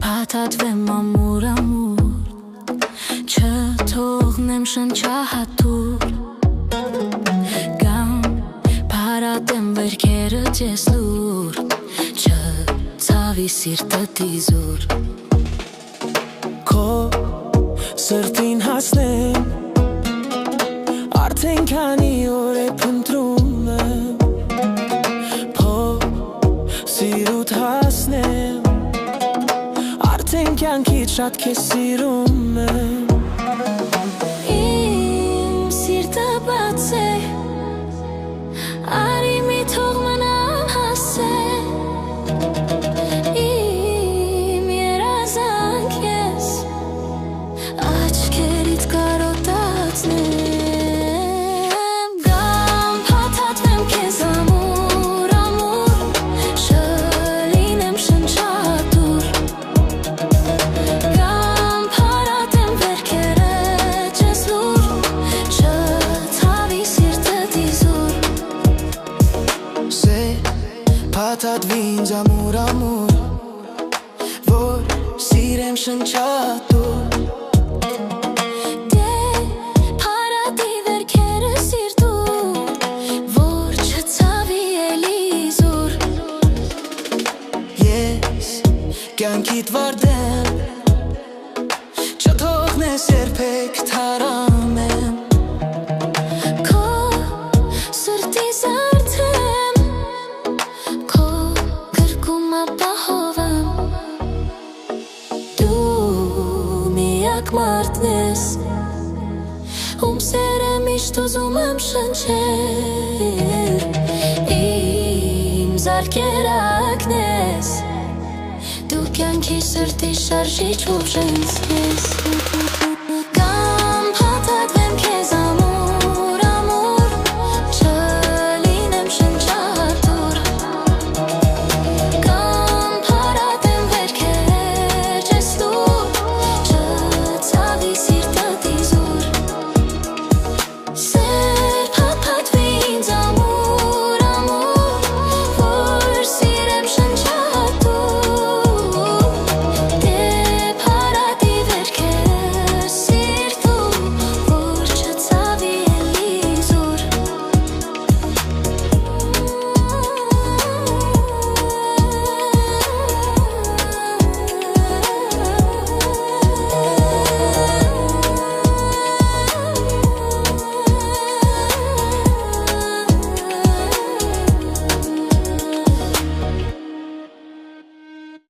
Փաթաթվեմ ամուր չթողնեմ շնչահատուր Գամ փարատեմ վերքերդ ես լուր Չցավի սիրտդ իզուր Քո սրտին հասնեմ Արդեն քանի օր է փնտրում եմ Սիրուտ հասնեմ Արդեն կյանքից շատ քեզ սիրում եմ Իմ սիրտը բաց է Արի մի թող մնամ հասե Իմ երազանք ես Աչքերիդ կարոտացնեմ Գամ փաթաթվեմ քեզ ամուր Շլինեմ շնչատուր Գամ փարատեմ վերքերդ ես լուր Չցավի սիրտդ իզուր Փաթաթվի ինձ ամուր Որ սիրեմ շնչատուր Փարատի վերքերը սիրտուր Որ չցավի էլի իզուր Ես կյանքիդ վարդեմ Չթողնես երբեք թարամեմ Քո սրտի զարդրեմ Քո գրկում ապահովեմ Դու միակ մարդն ես Ում սերը միշտ ուզում եմ շնչել Իմ զարկերակն ես Դու կյանքի սրտի շարժիչ ուժ ես